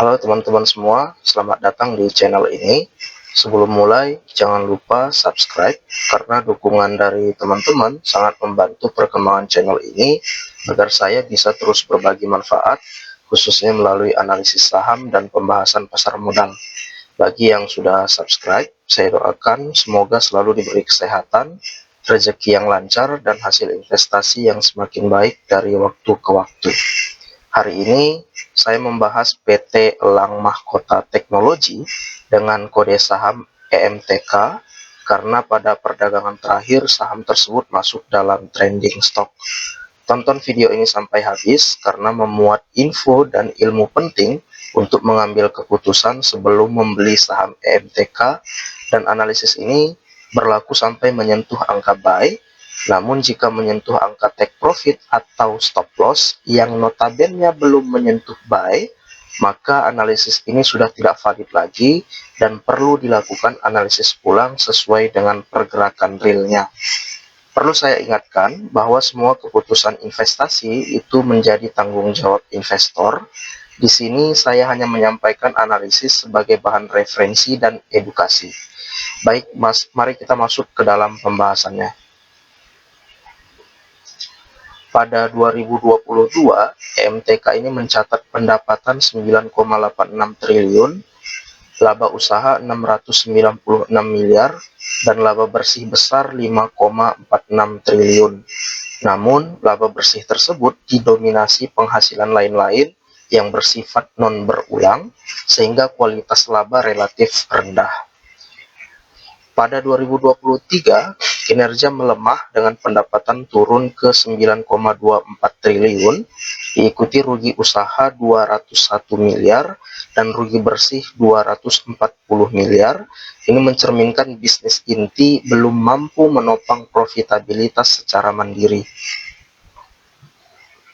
Halo teman-teman semua, selamat datang di channel ini. Sebelum mulai, jangan lupa subscribe karena dukungan dari teman-teman sangat membantu perkembangan channel ini agar saya bisa terus berbagi manfaat, khususnya melalui analisis saham dan pembahasan pasar modal. Bagi yang sudah subscribe, saya doakan semoga selalu diberi kesehatan, rezeki yang lancar, dan hasil investasi yang semakin baik dari waktu ke waktu. Hari ini saya membahas PT Elang Mahkota Teknologi dengan kode saham EMTK karena pada perdagangan terakhir saham tersebut masuk dalam trending stock. Tonton video ini sampai habis karena memuat info dan ilmu penting untuk mengambil keputusan sebelum membeli saham EMTK, dan analisis ini berlaku sampai menyentuh angka buy. Namun jika menyentuh angka take profit atau stop loss yang notabene belum menyentuh buy, maka analisis ini sudah tidak valid lagi dan perlu dilakukan analisis ulang sesuai dengan pergerakan realnya. Perlu saya ingatkan bahwa semua keputusan investasi itu menjadi tanggung jawab investor. Di sini saya hanya menyampaikan analisis sebagai bahan referensi dan edukasi. Baik, mari kita masuk ke dalam pembahasannya. Pada 2022, EMTK ini mencatat pendapatan 9,86 triliun, laba usaha 696 miliar, dan laba bersih besar 5,46 triliun. Namun, laba bersih tersebut didominasi penghasilan lain-lain yang bersifat non-berulang, sehingga kualitas laba relatif rendah. Pada 2023, kinerja melemah dengan pendapatan turun ke 9,24 triliun, diikuti rugi usaha 201 miliar dan rugi bersih 240 miliar. Ini mencerminkan bisnis inti belum mampu menopang profitabilitas secara mandiri.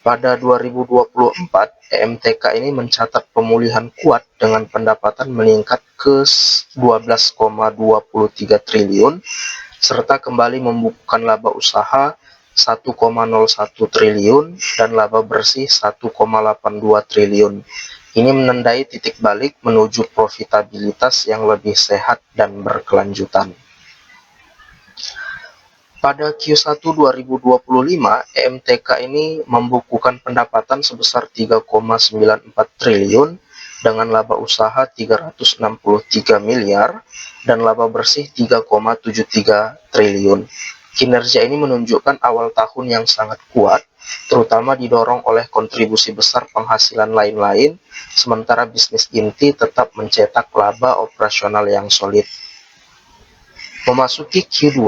Pada 2024, EMTK ini mencatat pemulihan kuat dengan pendapatan meningkat ke 12,23 triliun, serta kembali membukukan laba usaha 1,01 triliun dan laba bersih 1,82 triliun. Ini menandai titik balik menuju profitabilitas yang lebih sehat dan berkelanjutan. Pada Q1 2025, EMTK ini membukukan pendapatan sebesar 3,94 triliun dengan laba usaha 363 miliar dan laba bersih 3,73 triliun. Kinerja ini menunjukkan awal tahun yang sangat kuat, terutama didorong oleh kontribusi besar penghasilan lain-lain, sementara bisnis inti tetap mencetak laba operasional yang solid. Memasuki Q2,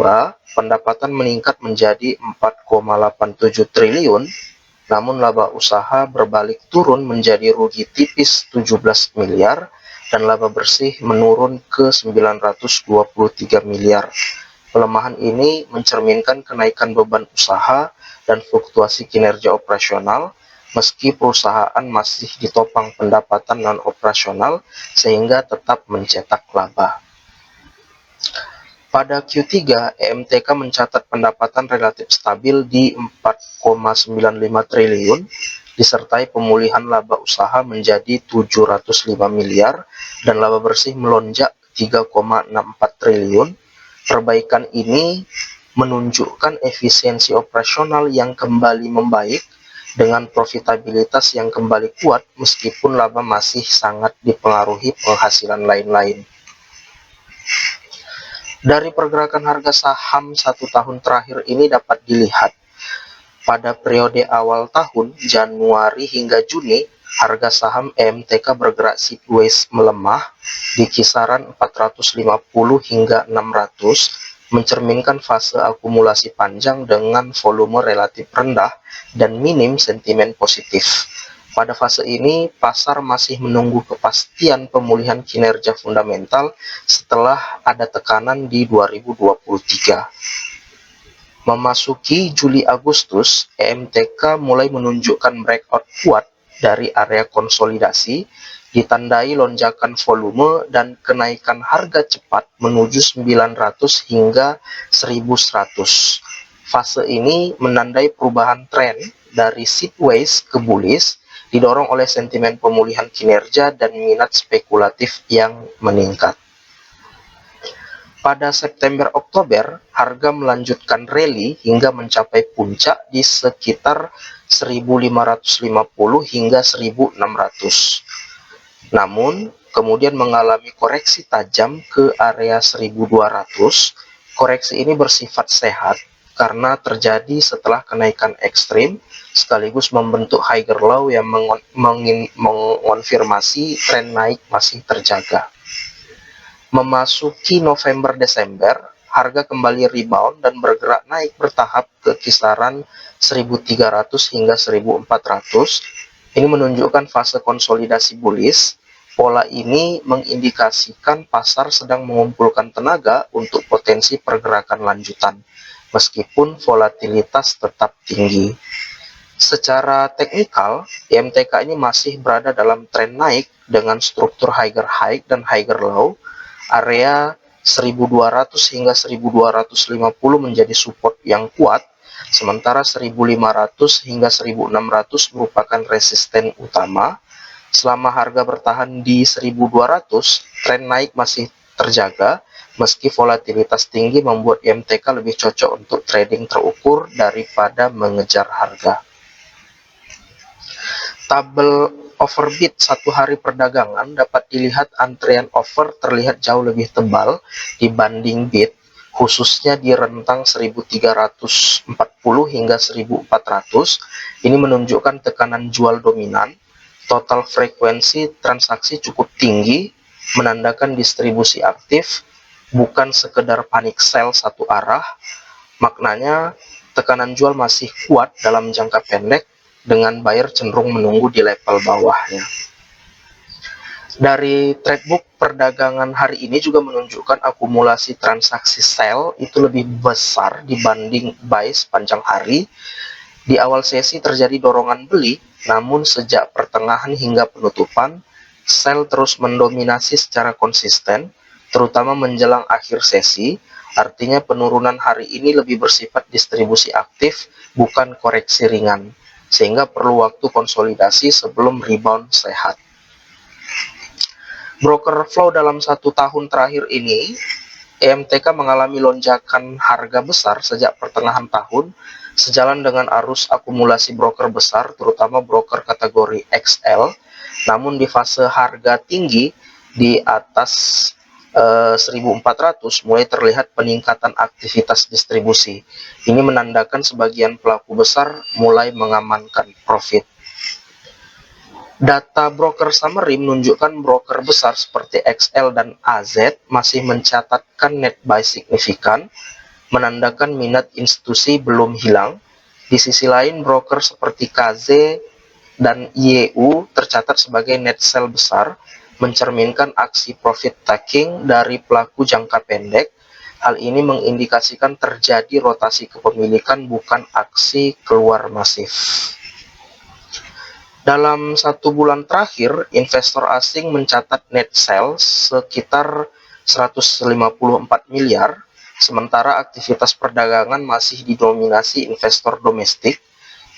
pendapatan meningkat menjadi 4,87 triliun, namun laba usaha berbalik turun menjadi rugi tipis 17 miliar dan laba bersih menurun ke 923 miliar. Pelemahan ini mencerminkan kenaikan beban usaha dan fluktuasi kinerja operasional, meski perusahaan masih ditopang pendapatan non-operasional sehingga tetap mencetak laba. Pada Q3, EMTK mencatat pendapatan relatif stabil di 4,95 triliun, disertai pemulihan laba usaha menjadi 705 miliar dan laba bersih melonjak 3,64 triliun. Perbaikan ini menunjukkan efisiensi operasional yang kembali membaik dengan profitabilitas yang kembali kuat meskipun laba masih sangat dipengaruhi penghasilan lain-lain. Dari pergerakan harga saham 1 tahun terakhir ini dapat dilihat, pada periode awal tahun Januari hingga Juni, harga saham EMTK bergerak sideways melemah di kisaran 450 hingga 600, mencerminkan fase akumulasi panjang dengan volume relatif rendah dan minim sentimen positif. Pada fase ini, pasar masih menunggu kepastian pemulihan kinerja fundamental setelah ada tekanan di 2023. Memasuki Juli-Agustus, EMTK mulai menunjukkan breakout kuat dari area konsolidasi, ditandai lonjakan volume dan kenaikan harga cepat menuju 900 hingga 1100. Fase ini menandai perubahan tren dari sideways ke bullish didorong oleh sentimen pemulihan kinerja dan minat spekulatif yang meningkat. Pada September-Oktober, harga melanjutkan rally hingga mencapai puncak di sekitar 1.550 hingga 1.600. Namun, kemudian mengalami koreksi tajam ke area 1.200. Koreksi ini bersifat sehat karena terjadi setelah kenaikan ekstrim, sekaligus membentuk higher low yang mengonfirmasi tren naik masih terjaga. Memasuki November-Desember, harga kembali rebound dan bergerak naik bertahap ke kisaran 1.300 hingga 1.400. Ini menunjukkan fase konsolidasi bullish. Pola ini mengindikasikan pasar sedang mengumpulkan tenaga untuk potensi pergerakan lanjutan, meskipun volatilitas tetap tinggi. Secara teknikal, IMTK ini masih berada dalam tren naik dengan struktur higher high dan higher low. Area 1.200 hingga 1.250 menjadi support yang kuat, sementara 1.500 hingga 1.600 merupakan resisten utama. Selama harga bertahan di 1.200, tren naik masih terjaga, meski volatilitas tinggi membuat IMTK lebih cocok untuk trading terukur daripada mengejar harga. Tabel overbid satu hari perdagangan dapat dilihat antrean over terlihat jauh lebih tebal dibanding bid, khususnya di rentang 1.340 hingga 1.400. Ini menunjukkan tekanan jual dominan. Total frekuensi transaksi cukup tinggi, menandakan distribusi aktif, bukan sekedar panic sell satu arah. Maknanya, tekanan jual masih kuat dalam jangka pendek, dengan buyer cenderung menunggu di level bawahnya. Dari tradebook perdagangan hari ini juga menunjukkan akumulasi transaksi sell itu lebih besar dibanding buy sepanjang hari. Di awal sesi terjadi dorongan beli, namun sejak pertengahan hingga penutupan, sell terus mendominasi secara konsisten, terutama menjelang akhir sesi. Artinya penurunan hari ini lebih bersifat distribusi aktif, bukan koreksi ringan, sehingga perlu waktu konsolidasi sebelum rebound sehat. Broker flow dalam 1 tahun terakhir ini, IMTK mengalami lonjakan harga besar sejak pertengahan tahun, sejalan dengan arus akumulasi broker besar, terutama broker kategori XL. Namun di fase harga tinggi di atas 1.400 mulai terlihat peningkatan aktivitas distribusi. Ini menandakan sebagian pelaku besar mulai mengamankan profit. Data broker summary menunjukkan broker besar seperti XL dan AZ masih mencatatkan net buy signifikan, menandakan minat institusi belum hilang. Di sisi lain, broker seperti KZ dan YU tercatat sebagai net sell besar, mencerminkan aksi profit taking dari pelaku jangka pendek. Hal ini mengindikasikan terjadi rotasi kepemilikan, bukan aksi keluar masif. Dalam 1 bulan terakhir, investor asing mencatat net sell sekitar 154 miliar, sementara aktivitas perdagangan masih didominasi investor domestik.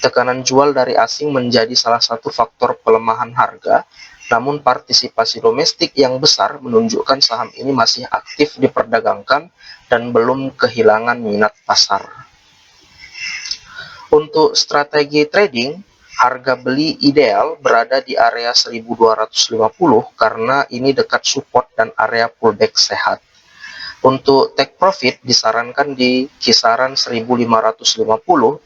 Tekanan jual dari asing menjadi salah satu faktor pelemahan harga, namun partisipasi domestik yang besar menunjukkan saham ini masih aktif diperdagangkan dan belum kehilangan minat pasar. Untuk strategi trading, harga beli ideal berada di area 1.250 karena ini dekat support dan area pullback sehat. Untuk take profit disarankan di kisaran 1.550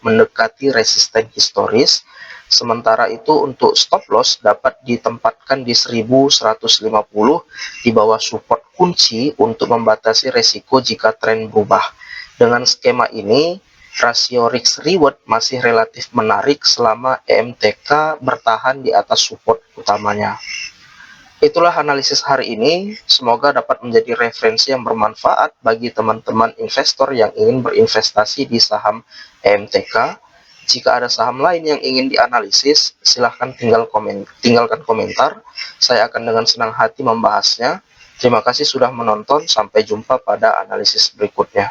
mendekati resisten historis. Sementara itu untuk stop loss dapat ditempatkan di 1.150 di bawah support kunci untuk membatasi resiko jika tren berubah. Dengan skema ini, rasio risk reward masih relatif menarik selama IMTK bertahan di atas support utamanya. Itulah analisis hari ini, semoga dapat menjadi referensi yang bermanfaat bagi teman-teman investor yang ingin berinvestasi di saham IMTK. Jika ada saham lain yang ingin dianalisis, silahkan tinggalkan komentar. Saya akan dengan senang hati membahasnya. Terima kasih sudah menonton, sampai jumpa pada analisis berikutnya.